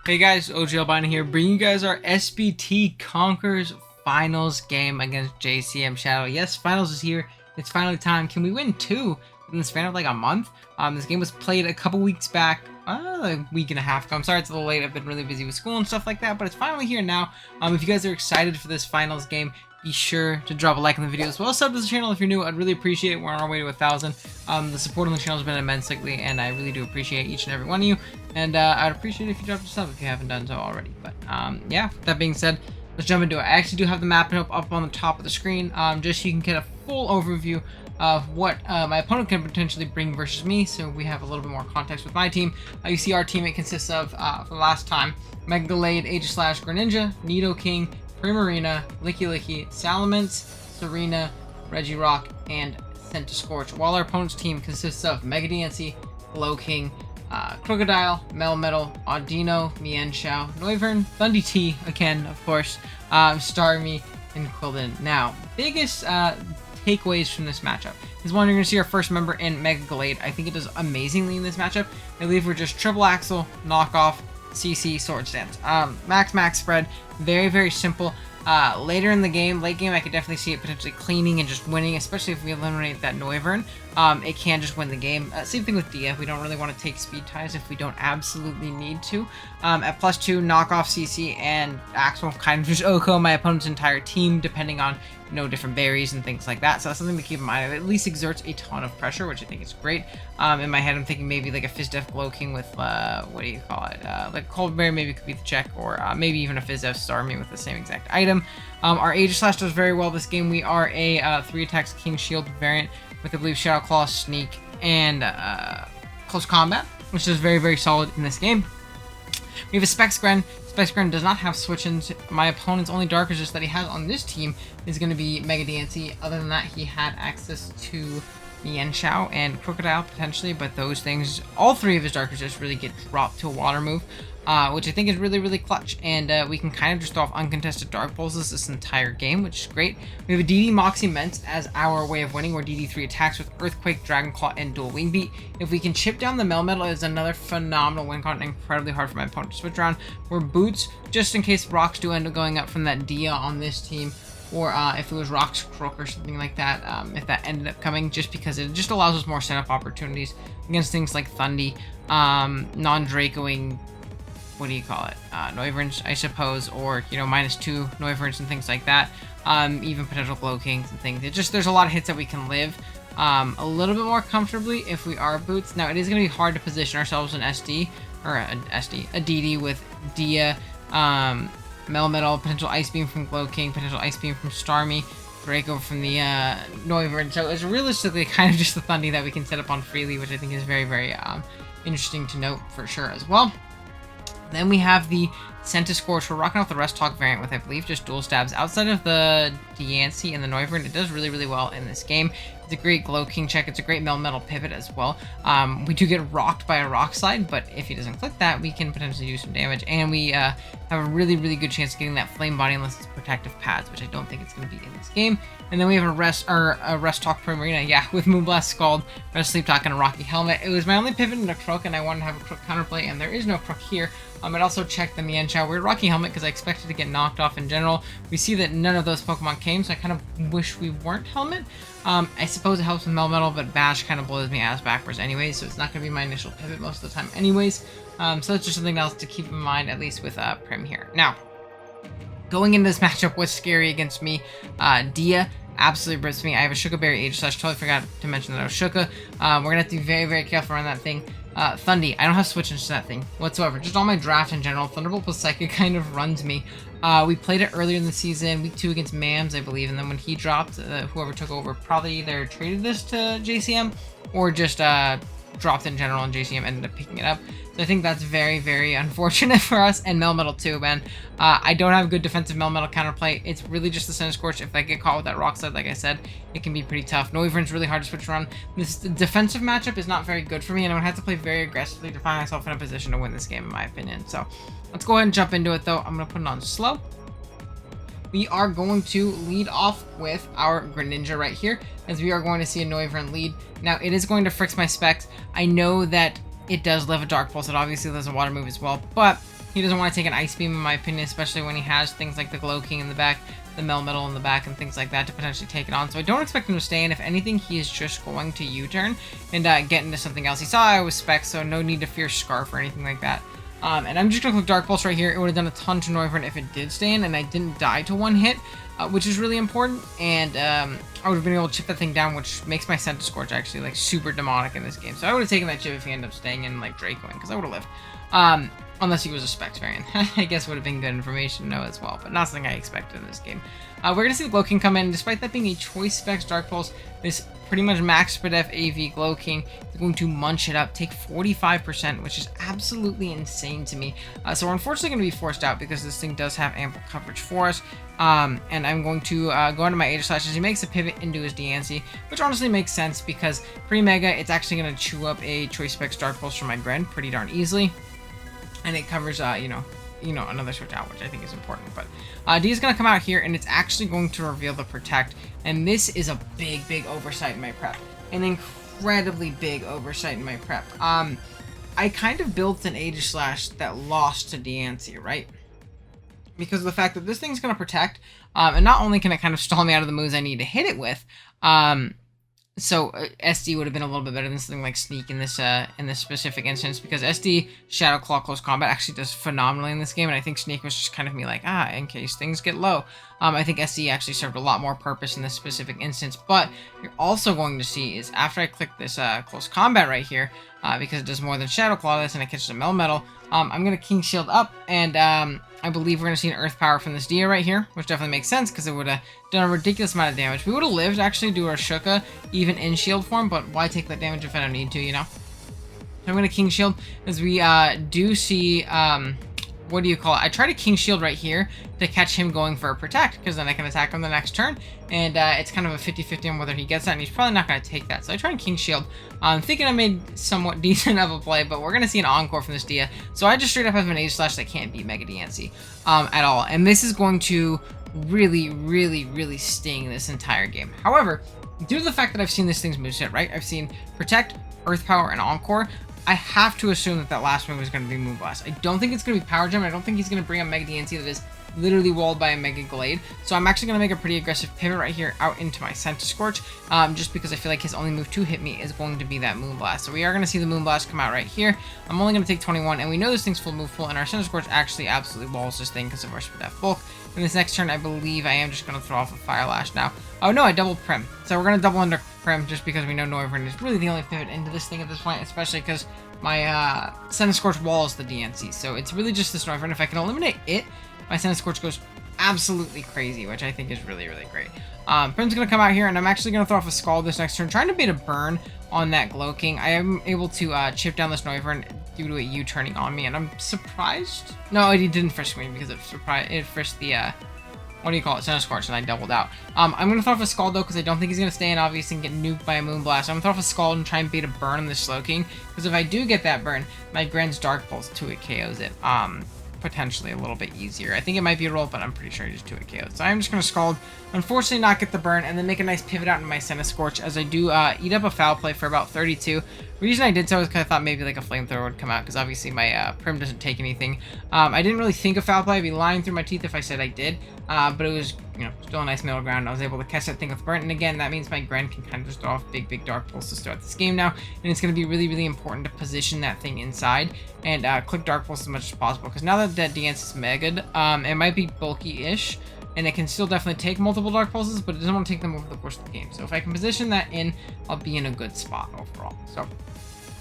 Hey guys, OGalbina here, bringing you guys our SBT Conquers Finals game against JCM Shadow. Yes, Finals is here. It's finally time. Can we win two in the span of like a month? This game was played a couple weeks back, a week and a half ago. I'm sorry it's a little late. I've been really busy with school and stuff like that, but it's finally here now. If you guys are excited for this Finals game, be sure to drop a like on the video as well. Sub to the channel if you're new. I'd really appreciate it. We're on our way to 1,000. The support on the channel has been immense lately, and I really do appreciate each and every one of you. And I'd appreciate it if you dropped a sub if you haven't done so already. But yeah, with that being said, let's jump into it. I actually do have the map up on the top of the screen, just so you can get a full overview of what my opponent can potentially bring versus me, so we have a little bit more context with my team. You see our team, it consists of, for the last time, Mega Gallade, Aegislash, Greninja, Nidoking, Primarina, Licky, Salamence, Serena, Regirock, and Centiskorch, while our opponent's team consists of Mega Diancie, Glowking, Crocodile, Melmetal, Audino, Mienshao, Noivern, Thundee, again, of course, Starmie, and Quillen. Now, biggest takeaways from this matchup is one, you're going to see our first member in Mega Gallade. I think it does amazingly in this matchup. I believe we're just triple axle, knockoff, CC, Swords Dance. Max spread, very simple. Later in the game, late game, I could definitely see it potentially cleaning and just winning, especially if we eliminate that Noivern. It can just win the game. Same thing with Dia. We don't really want to take speed ties if we don't absolutely need to. At +2, knockoff CC and Axel kind of just OHKO my opponent's entire team, depending on, you know, different berries and things like that. So that's something to keep in mind. It at least exerts a ton of pressure, which I think is great. In my head, I'm thinking maybe like a Fizdef Glowking with, what do you call it? Like Cold Berry maybe could be the check, or maybe even a Fizdef Starmie with the same exact item. Our Aegislash does very well this game. We are a 3 attacks King Shield variant with, I believe, Shadow Claw, Sneak, and Close Combat, which is very solid in this game. We have a Spexgren. Spexgren does not have switch-ins. My opponent's only Dark Resist that he has on this team is going to be Mega Diancie. Other than that, he had access to Mienshao and Crocodile potentially, but those things, all three of his Dark Resist really get dropped to a water move, which I think is really clutch, and we can kind of just throw off uncontested Dark Pulses this entire game, which is great. We have a DD Moxie Mence as our way of winning, where DD3 attacks with Earthquake, Dragon Claw, and Dual Wing Beat. If we can chip down the Melmetal, it is another phenomenal win con, incredibly hard for my opponent to switch around. We're Boots, just in case rocks do end up going up from that Dia on this team, or if it was Rock's Croak or something like that, if that ended up coming, just because it just allows us more setup opportunities against things like Thundee, non-Dracoing, what do you call it, Noiverns, I suppose, or, you know, -2 Noiverns and things like that, even potential Glowkings and things. It just, there's a lot of hits that we can live a little bit more comfortably if we are Boots. Now, it is going to be hard to position ourselves in SD, or a DD with Dia, Melmetal, potential Ice Beam from Glowking, potential Ice Beam from Starmie, Draco from the Noivern. So it's realistically kind of just the Thundee that we can set up on freely, which I think is very interesting to note for sure as well. Then we have the Centiskorch. We're rocking off the Rest Talk variant with, I believe, just dual stabs. Outside of the Diancie and the Noivern, it does really well in this game. It's a great Glowking check. It's a great Melmetal pivot as well. We do get rocked by a Rock Slide, but if he doesn't click that, we can potentially do some damage. And we have a really good chance of getting that Flame Body unless it's Protective Pads, which I don't think it's going to be in this game. And then we have a Rest Talk Primarina, yeah, with Moonblast, Scald, Rest Sleep Talk, and a Rocky Helmet. It was my only pivot into Croak, and I wanted to have a Croak counterplay, and there is no Croak here. It also checked the Mienshao. We're Rocky Helmet because I expected to get knocked off in general. We see that none of those Pokemon came, so I kind of wish we weren't Helmet. I suppose it helps with Melmetal, but Bash kind of blows me ass backwards anyways, so it's not going to be my initial pivot most of the time anyways. So it's just something else to keep in mind, at least with Prim here. Now, going into this matchup, what's scary against me? Dia absolutely rips me. I have a Shuka Berry Aegislash. Totally forgot to mention that I was Shuka. We're going to have to be very careful around that thing. Thundee, I don't have switch into that thing whatsoever. Just on my draft in general, Thunderbolt plus Psychic kind of runs me. We played it earlier in the season, week 2 against Mams, I believe, and then when he dropped, whoever took over probably either traded this to JCM or just dropped it in general, and JCM ended up picking it up. So I think that's very unfortunate for us, and Melmetal too, man. I don't have good defensive Melmetal counterplay. It's really just the Centiskorch. If I get caught with that Rock Slide, like I said, it can be pretty tough. Noivern's really hard to switch around. This defensive matchup is not very good for me, and I'm going to have to play very aggressively to find myself in a position to win this game, in my opinion. So let's go ahead and jump into it, though. I'm going to put it on slow. We are going to lead off with our Greninja right here, as we are going to see a Noivern lead. Now, it is going to fix my specs. I know that it does live a Dark Pulse. It obviously lives a Water move as well, but He doesn't want to take an Ice Beam, in my opinion, especially when he has things like the Glow King in the back, the Melmetal in the back, and things like that to potentially take it on. So I don't expect him to stay in. If anything, he is just going to U-turn and get into something else. He saw I was Spec, so no need to fear Scarf or anything like that. And I'm just going to click Dark Pulse right here. It would have done a ton to Noivern if it did stay in, and I didn't die to one hit, which is really important. And I would have been able to chip that thing down, which makes my Scent Scorch actually like super demonic in this game. So I would have taken that chip if he ended up staying in like Dracoing, because I would have lived. Unless he was a Specs variant. I guess would have been good information to know as well, but not something I expected in this game. We're going to see the Glow King come in. Despite that being a choice Specs Dark Pulse, this pretty much max SPDF AV Glow King is going to munch it up, take 45%, which is absolutely insane to me. So we're unfortunately going to be forced out because this thing does have ample coverage for us. And I'm going to go into my Aegis Slash as he makes a pivot into his Diancie, which honestly makes sense because pre-Mega, it's actually going to chew up a choice Specs Dark Pulse from my Gren pretty darn easily. And it covers, you know, another switch out, which I think is important. But D is going to come out here, and it's actually going to reveal the Protect. And this is a big, big oversight in my prep. An incredibly big oversight in my prep. I kind of built an Aegis Slash that lost to Diancie, right? Because of the fact that this thing's going to Protect, and not only can it kind of stall me out of the moves I need to hit it with, so SD would have been a little bit better than something like Sneak in this specific instance, because SD Shadow Claw Close Combat actually does phenomenally in this game, and I think Sneak was just kind of me like, in case things get low. I think SD actually served a lot more purpose in this specific instance, but you're also going to see is after I click this Close Combat right here, because it does more than Shadow Claw this and it catches a Melmetal, I'm going to King Shield up, and I believe we're going to see an Earth Power from this Dia right here, which definitely makes sense because it would have done a ridiculous amount of damage. We would have lived actually do our Shuka even in shield form, but why take that damage if I don't need to, you know? So I'm going to King Shield as we do see, what do you call it? I try to King Shield right here to catch him going for a Protect, because then I can attack him the next turn, and it's kind of a 50-50 on whether he gets that, and he's probably not going to take that. So I try and King Shield. I'm thinking I made somewhat decent of a play, but we're going to see an Encore from this Dia. So I just straight up have an Aegis Slash that can't beat Mega Diancie at all, and this is going to really, really, really sting this entire game. However, due to the fact that I've seen this thing's moveset, right? I've seen Protect, Earth Power, and Encore. I have to assume that that last move is going to be Moonblast. I don't think it's going to be Power Gem. I don't think he's going to bring up Mega Diancie that is literally walled by a Mega Glade. So I'm actually going to make a pretty aggressive pivot right here out into my Scent Scorch, just because I feel like his only move to hit me is going to be that Moonblast. So we are going to see the Moonblast come out right here. I'm only going to take 21, and we know this thing's full move pool, and our Scent Scorch actually absolutely walls this thing because of our SPDF bulk. In this next turn, I believe I am just going to throw off a Fire Lash now. Oh no, I doubled Prim. So we're going to double under Prim just because we know Noivern is really the only pivot into this thing at this point, especially because my Scent Scorch walls the DNC. So it's really just this Noivern. If I can eliminate it, my Scent Scorch goes absolutely crazy, which I think is really, really great. Prim's going to come out here, and I'm actually going to throw off a Scald this next turn, trying to bait a burn on that Glow King. I am able to chip down this Noivern due to it U-turning on me, and I'm surprised. No, it didn't frisk me because it frisked the, what do you call it, Scent Scorch, and I doubled out. I'm going to throw off a Scald, though, because I don't think he's going to stay in, obviously, and get nuked by a Moonblast. I'm going to throw off a Scald and try and bait a burn on this Slow King, because if I do get that burn, my Gren's Dark Pulse 2-hit KOs it. Potentially a little bit easier. I think it might be a roll, but I'm pretty sure I just 2-hit KO'd. So I'm just going to Scald, unfortunately not get the burn, and then make a nice pivot out into my Scent Scorch as I do eat up a Foul Play for about 32. The reason I did so is because I thought maybe like a Flamethrower would come out, because obviously my Prim doesn't take anything. I didn't really think of Foul Play. I'd be lying through my teeth if I said I did, but it was, you know, still a nice middle ground. I was able to catch that thing with burn, and again, that means my Gren can kind of just throw off big Dark Pulses throughout this game now, and it's going to be really, really important to position that thing inside and click Dark Pulse as much as possible, because now that that Diancie is Mega'd, it might be bulky-ish, and it can still definitely take multiple Dark Pulses, but it doesn't want to take them over the course of the game. So if I can position that in, I'll be in a good spot overall. So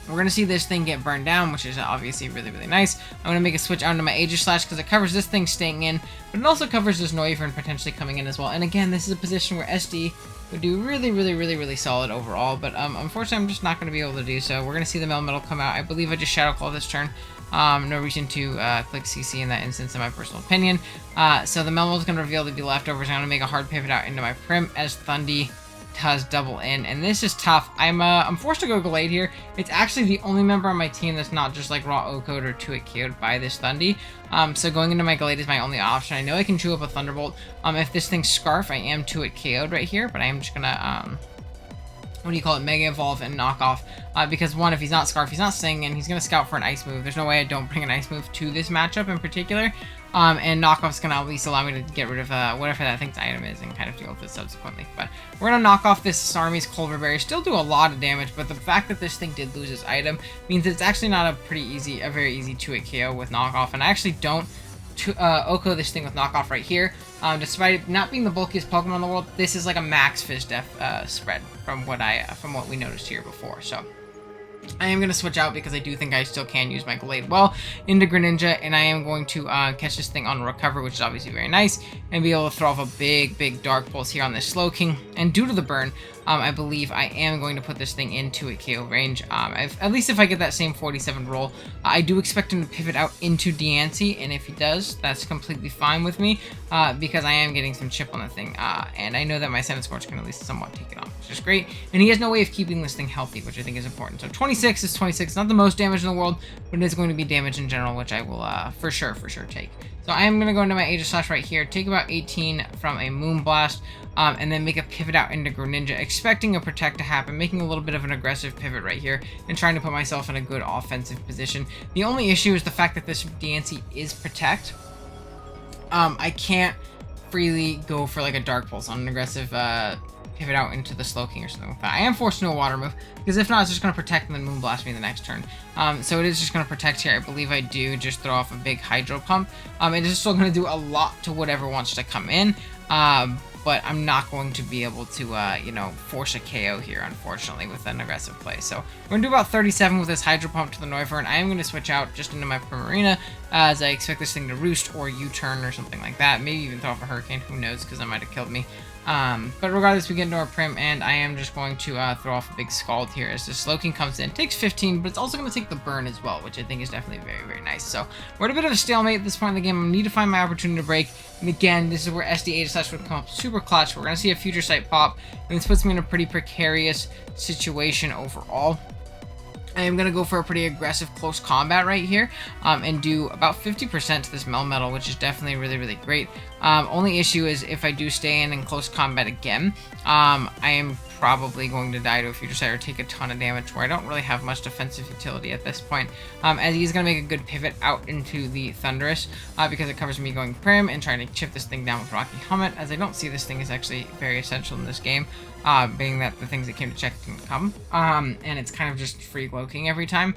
we're going to see this thing get burned down, which is obviously really, really nice. I'm going to make a switch onto my Aegis Slash because it covers this thing staying in, but it also covers this Noivern potentially coming in as well. And again, this is a position where SD would do really, really, really, really solid overall, but unfortunately, I'm just not going to be able to do so. We're going to see the Melmetal come out. I believe I just Shadow Claw this turn. No reason to click CC in that instance, in my personal opinion. So the Melmetal is going to reveal to be leftovers. I'm going to make a hard pivot out into my Prim as Thundy does double in, and this is tough. I'm forced to go Glade here. It's actually the only member on my team that's not just like raw O-code or 2-hit KO'd by this Thundy. So going into my Glade is my only option. I know I can chew up a Thunderbolt. If this thing's Scarf, I am 2-hit KO'd right here, but I am just gonna what do you call it, Mega Evolve and Knock Off, because one, if he's not Scarf, he's not Sing, and he's going to scout for an Ice move. There's no way I don't bring an Ice move to this matchup in particular, and Knock Off's going to at least allow me to get rid of whatever that thing's item is and kind of deal with it subsequently. But we're going to knock off this Starmie's Culver Berry, still do a lot of damage, but the fact that this thing did lose its item means it's actually not a very easy 2-hit KO with Knock Off, and I actually don't Oko this thing with knockoff right here. Despite it not being the bulkiest Pokemon in the world, this is like a max Fizz Def spread from what we noticed here before. So I am going to switch out because I do think I still can use my Glade well into Greninja, and I am going to catch this thing on Recover, which is obviously very nice, and be able to throw off a big Dark Pulse here on this Slowking. And due to the burn, I believe I am going to put this thing into a KO range. At least if I get that same 47 roll, I do expect him to pivot out into Diancie, and if he does, that's completely fine with me, because I am getting some chip on the thing, and I know that my Senate Scorch can at least somewhat take it off, which is great. And he has no way of keeping this thing healthy, which I think is important. So 26 is 26, not the most damage in the world, but it is going to be damage in general, which I will for sure take. So I am going to go into my Aegis Slash right here, take about 18 from a Moonblast, and then make a pivot out into Greninja, expecting a Protect to happen, making a little bit of an aggressive pivot right here, and trying to put myself in a good offensive position. The only issue is the fact that this Diancie is Protect. I can't freely go for like a Dark Pulse on an aggressive pivot out into the Slowking or something like that. I am forced to do a Water move, because if not, it's just going to Protect and then Moonblast me the next turn. So it is just going to Protect here. I believe I do just throw off a big Hydro Pump. It is still going to do a lot to whatever wants to come in, but I'm not going to be able to, you know, force a KO here, unfortunately, with an aggressive play. So we're going to do about 37 with this Hydro Pump to the Noivern. I am going to switch out just into my Primarina, as I expect this thing to Roost or U-turn or something like that. Maybe even throw off a Hurricane, who knows, because that might have killed me. But regardless, we get into our Prim, and I am just going to throw off a big Scald here as the Slowking comes in. It takes 15, but it's also going to take the burn as well, which I think is definitely very nice. So we're at a bit of a stalemate at this point in the game. I need to find my opportunity to break. And again, this is where SD Aegis Slash would come up super clutch. We're going to see a Future Sight pop, and this puts me in a pretty precarious situation overall. I am going to go for a pretty aggressive close combat right here, and do about 50% to this Melmetal, which is definitely really great. Only issue is if I do stay in close combat again, I am probably going to die to a Future Sight or take a ton of damage, where I don't really have much defensive utility at this point, as he's going to make a good pivot out into the Thundurus, because it covers me going Prim and trying to chip this thing down with Rocky Helmet, as I don't see this thing is actually very essential in this game, being that the things that came to check didn't come, and it's kind of just free Glowking every time.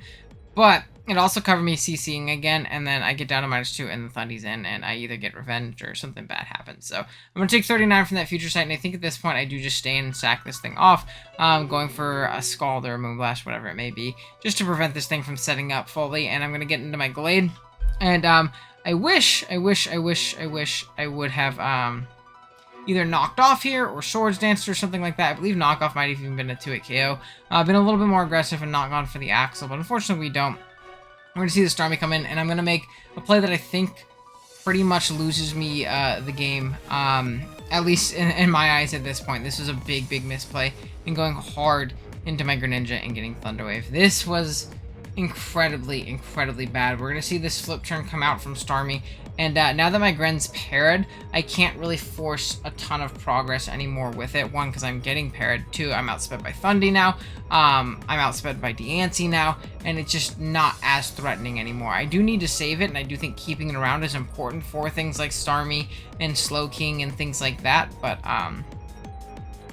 But it also covered me CCing again, and then I get down to -2, and the Thundy's in, and I either get revenge or something bad happens. So I'm going to take 39 from that Future Sight, and I think at this point I do just stay in and sack this thing off, going for a Scald or a Moonblast, whatever it may be, just to prevent this thing from setting up fully. And I'm going to get into my Glade, and I wish I would have either knocked off here or Swords Danced or something like that. I believe knockoff might have even been a 2-hit KO. Been a little bit more aggressive and not gone for the Axle, but unfortunately we don't. We're going to see the Starmie come in, and I'm going to make a play that I think pretty much loses me the game, at least in my eyes at this point. This was a big misplay, and going hard into my Greninja and getting Thunder Wave. This was incredibly bad. We're going to see this flip turn come out from Starmie, and now that my Gren's paired, I can't really force a ton of progress anymore with it. One, because I'm getting paired. Two, I'm outsped by Thundy now. I'm outsped by Diancie now, and it's just not as threatening anymore. I do need to save it, and I do think keeping it around is important for things like Starmie and Slowking and things like that, but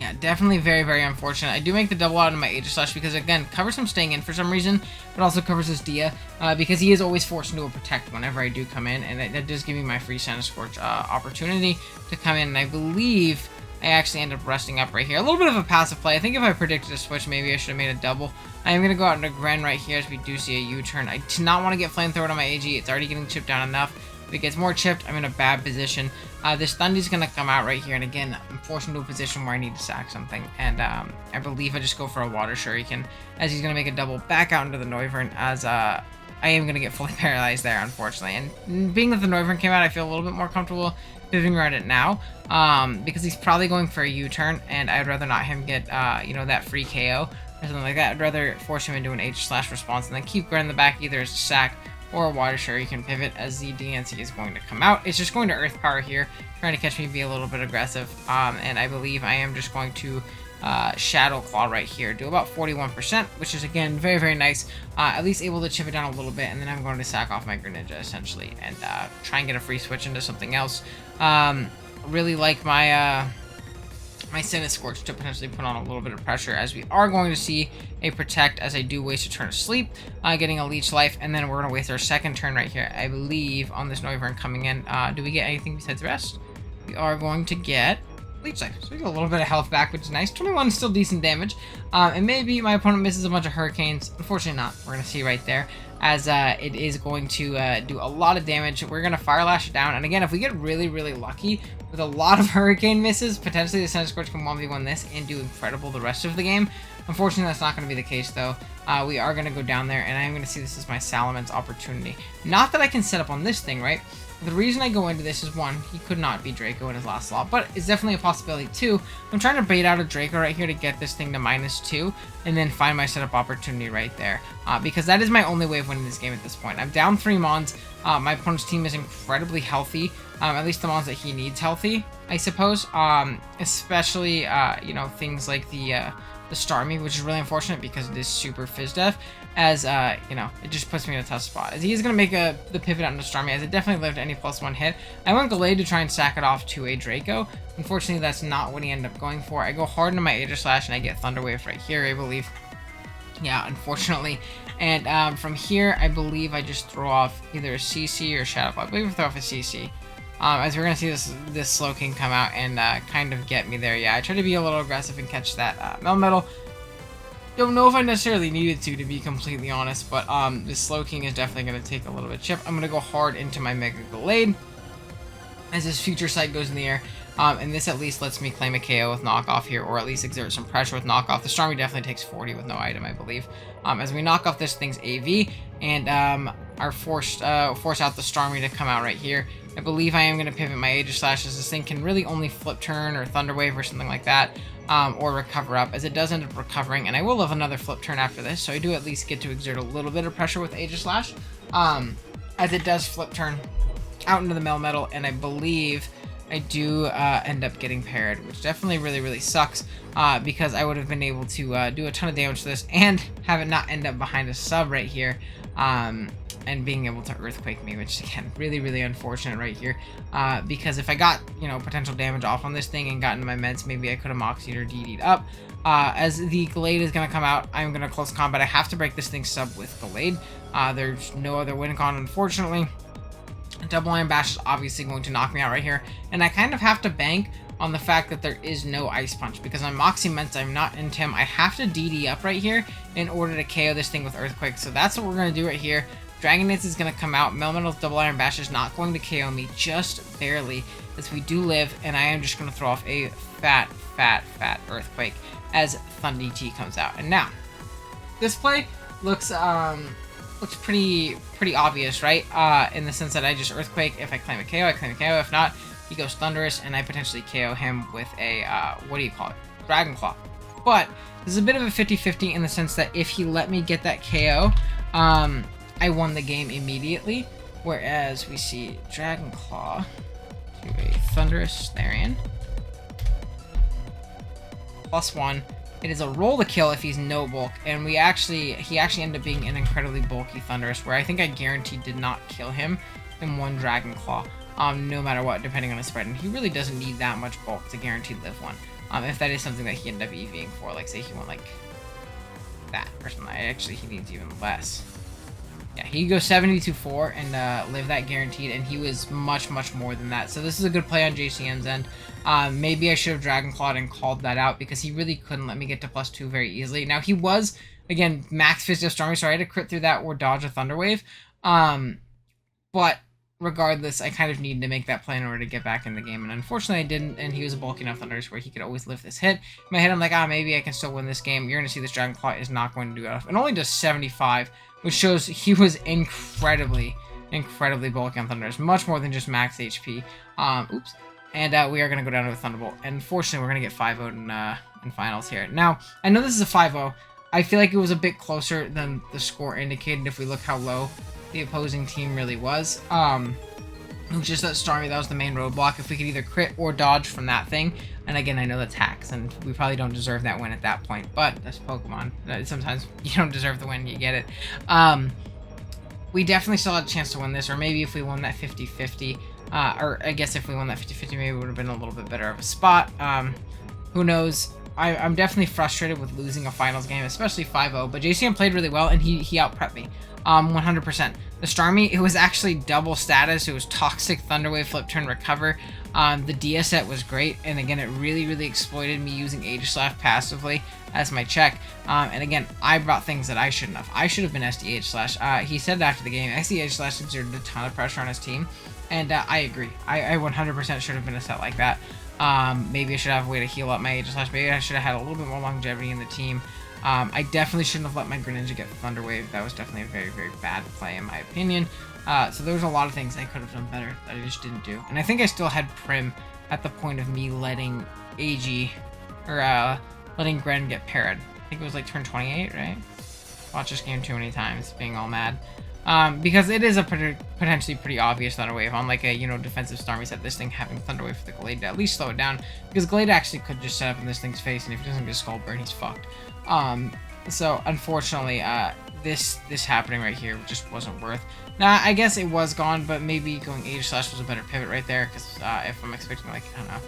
yeah, definitely very unfortunate. I do make the double out of my Aegis Slash because, again, covers him staying in for some reason, but also covers his Dia, because he is always forced into a Protect whenever I do come in, and that does give me my free Senna Scorch opportunity to come in, and I believe I actually end up resting up right here. A little bit of a passive play. I think if I predicted a switch, maybe I should have made a double. I am going to go out into Gren right here as we do see a U-turn. I do not want to get Flamethrower on my AG. It's already getting chipped down enough. If it gets more chipped, I'm in a bad position. This Thundy's going to come out right here, and again, I'm forced into a position where I need to sack something, and I believe I just go for a Water Shuriken, as he's going to make a double back out into the Noivern, as I am going to get fully paralyzed there, unfortunately. And being that the Noivern came out, I feel a little bit more comfortable pivoting around it now, because he's probably going for a U-turn, and I'd rather not him get, you know, that free KO or something like that. I'd rather force him into an Aegis Slash response, and then keep Gren in the back either as a sack or a Water Shuriken pivot, as the Diancie is going to come out. It's just going to Earth Power here, trying to catch me, be a little bit aggressive, and I believe I am just going to Shadow Claw right here. Do about 41%, which is, again, very, very nice. At least able to chip it down a little bit, and then I'm going to sack off my Greninja, essentially, and try and get a free switch into something else. Really like my my Scorch to potentially put on a little bit of pressure, as we are going to see a Protect as I do waste a turn of sleep, getting a Leech Life, and then we're going to waste our second turn right here, I believe, on this Noivern coming in. Do we get anything besides Rest? We are going to get Leech Life, so we get a little bit of health back, which is nice. 21 is still decent damage, and maybe my opponent misses a bunch of Hurricanes. Unfortunately not. We're going to see right there, as it is going to do a lot of damage. We're going to Fire Lash it down, and again, if we get really, really lucky with a lot of Hurricane misses, potentially the Scorch can 1v1 this and do incredible the rest of the game. Unfortunately, that's not going to be the case, though. We are going to go down there, and I'm going to see this as my Salaman's opportunity. Not that I can set up on this thing, right? The reason I go into this is, one, he could not be Draco in his last slot, but it's definitely a possibility. Two, I'm trying to bait out a Draco right here to get this thing to -2, and then find my setup opportunity right there, because that is my only way of winning this game at this point. I'm down 3 Mons. My opponent's team is incredibly healthy, at least the Mons that he needs healthy, I suppose, especially, you know, things like the Starmie, which is really unfortunate because it is super Fizz-Def, as, you know, it just puts me in a tough spot. As he is going to make the pivot out into Starmie, as it definitely lived any +1 hit. I went Gallade to try and sack it off to a Draco. Unfortunately, that's not what he ended up going for. I go hard into my Aegislash, and I get Thunder Wave right here, I believe. Yeah, unfortunately. And from here, I believe I just throw off either a CC or Shadow Claw. I believe I throw off a CC. As we're going to see this Slowking come out and kind of get me there. Yeah, I try to be a little aggressive and catch that Melmetal. Don't know if I necessarily needed to be completely honest, but this Slowking is definitely going to take a little bit of chip. I'm going to go hard into my Mega Gallade as this Future Sight goes in the air. And this at least lets me claim a KO with knockoff here, or at least exert some pressure with knockoff. The Starmie definitely takes 40 with no item, I believe. As we knock off this thing's AV, and are force out the Starmie to come out right here. I believe I am going to pivot my Aegislash, as this thing can really only Flip Turn or Thunder Wave or something like that, or recover up, as it does end up recovering, and I will have another Flip Turn after this, so I do at least get to exert a little bit of pressure with Aegislash, as it does Flip Turn out into the Melmetal, and I believe I do end up getting paired, which definitely really, really sucks, because I would have been able to do a ton of damage to this and have it not end up behind a sub right here, and being able to Earthquake me, which, again, really, really unfortunate right here, because if I got, you know, potential damage off on this thing and got into my meds, maybe I could have Moxied or DD'd up. As the Gallade is going to come out, I'm going to close combat. I have to break this thing sub with Gallade. There's no other win con, unfortunately. Double Iron Bash is obviously going to knock me out right here, and I kind of have to bank on the fact that there is no Ice Punch, because I'm Moxie Ments, I'm not in Tim. I have to DD up right here in order to KO this thing with Earthquake, so that's what we're going to do right here. Dragon Dance is going to come out. Melmetal's Double Iron Bash is not going to KO me, just barely, as we do live, and I am just going to throw off a fat Earthquake as Thunder T comes out. And now, this play looks pretty obvious, right? In the sense that I just Earthquake. If I claim a KO, I claim a KO. If not, he goes Thunderous, and I potentially KO him with a, what do you call it? Dragon Claw. But this is a bit of a 50-50 in the sense that if he let me get that KO, I won the game immediately. Whereas we see Dragon Claw to a Thunderous Therian. +1. It is a roll to kill if he's no bulk, and he actually ended up being an incredibly bulky Thunderous, where I think I guaranteed did not kill him in one Dragon Claw, no matter what, depending on his spread, and he really doesn't need that much bulk to guarantee live one, if that is something that he ended up EVing for, like say he went like that or something. Actually, he needs even less. Yeah, he goes 72-4 and live that guaranteed, and he was much more than that. So this is a good play on JCM's end. Maybe I should have Dragon Clawed and called that out, because he really couldn't let me get to +2 very easily. Now, he was, again, max Fizz-Def Stormy, so I had to crit through that or dodge a Thunder Wave. But regardless, I kind of needed to make that play in order to get back in the game, and unfortunately I didn't, and he was a bulky enough Thunderous where he could always lift this hit. In my head, I'm like, maybe I can still win this game. You're going to see this Dragon Claw is not going to do enough. It only does 75, which shows he was incredibly bulky on Thunderous, much more than just max HP. Oops. And we are going to go down to a Thunderbolt, and unfortunately we're going to get 5-0'd in finals here. Now, I know this is a 5-0. I feel like it was a bit closer than the score indicated if we look how low the opposing team really was. It was just that Starmie, that was the main roadblock. If we could either crit or dodge from that thing, and again, I know that's hacks, and we probably don't deserve that win at that point, but that's Pokemon. Sometimes you don't deserve the win, you get it. We definitely still had a chance to win this, or maybe if we won that 50-50, or I guess if we won that 50-50, maybe it would have been a little bit better of a spot. Who knows? I'm definitely frustrated with losing a finals game, especially 5-0, but JCM played really well, and he out-prepped me. 100%. The Starmie, it was actually double status. It was Toxic, Thunder Wave, Flip Turn, Recover. The Dia set was great, and again, it really exploited me using Aegislash passively as my check. And again, I brought things that I shouldn't have. I should have been SD Aegislash. He said after the game, SD Aegislash exerted a ton of pressure on his team, and I agree. I 100% should have been a set like that. Maybe I should have a way to heal up my Aegislash. Maybe I should have had a little bit more longevity in the team. I definitely shouldn't have let my Greninja get Thunder Wave. That was definitely a very bad play in my opinion. So there was a lot of things I could have done better that I just didn't do. And I think I still had Prim at the point of me letting AG, or letting Gren get parried. I think it was like turn 28, right? Watch this game too many times, being all mad. Because it is a potentially pretty obvious Thunder Wave on like a, defensive Starmie set. This thing having Thunder Wave for the Glade to at least slow it down, because Glade actually could just set up in this thing's face, and if he doesn't get Skull Burn, he's fucked. So unfortunately, this happening right here just wasn't worth. Now, I guess it was gone, but maybe going Aegislash was a better pivot right there, because if I'm expecting, like, I don't know,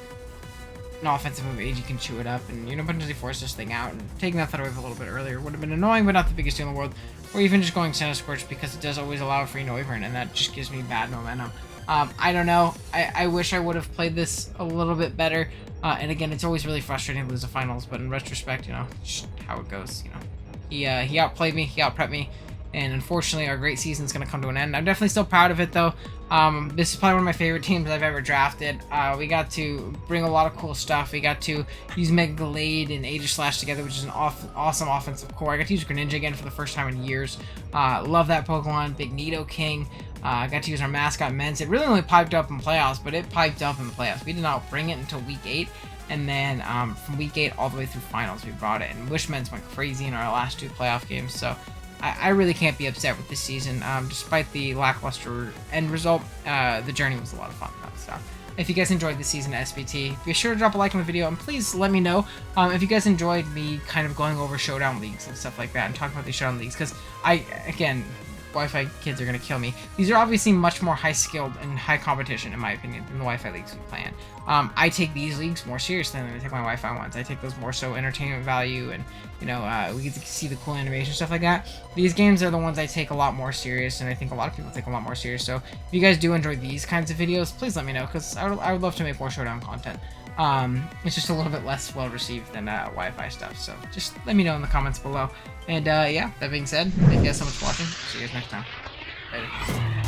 an offensive move, AG can chew it up and, potentially force this thing out, and taking that Thunder Wave a little bit earlier would have been annoying, but not the biggest deal in the world. Or even just going Santa Scorch, because it does always allow free Noivern, and that just gives me bad momentum. I don't know. I wish I would have played this a little bit better. And again, it's always really frustrating to lose the finals, but in retrospect, just how it goes, He outplayed me, he outprepped me, and unfortunately our great season's going to come to an end. I'm definitely still proud of it, though. This is probably one of my favorite teams I've ever drafted. We got to bring a lot of cool stuff. We got to use Mega Glade and Aegislash together, which is an awesome offensive core. I got to use Greninja again for the first time in years. Love that Pokemon. Big Nido King. I got to use our mascot Mence. It really only piped up in playoffs, but it piped up in playoffs. We did not bring it until week 8. And then from week 8 all the way through finals, we brought it. And Wishmans went crazy in our last 2 playoff games. So I really can't be upset with this season. Despite the lackluster end result, the journey was a lot of fun, though. So if you guys enjoyed this season of SBT, be sure to drop a like on the video. And please let me know if you guys enjoyed me kind of going over Showdown Leagues and stuff like that. And talking about these Showdown Leagues. Because again, Wi-Fi kids are going to kill me. These are obviously much more high-skilled and high competition, in my opinion, than the Wi-Fi leagues we play in. I take these leagues more seriously than I take my Wi-Fi ones. I take those more so entertainment value, and, we get to see the cool animation, stuff like that. These games are the ones I take a lot more serious, and I think a lot of people take a lot more serious. So if you guys do enjoy these kinds of videos, please let me know, because I would love to make more Showdown content. It's just a little bit less well-received than Wi-Fi stuff, so just let me know in the comments below. And yeah, that being said, thank you guys so much for watching. See you guys next time. Later.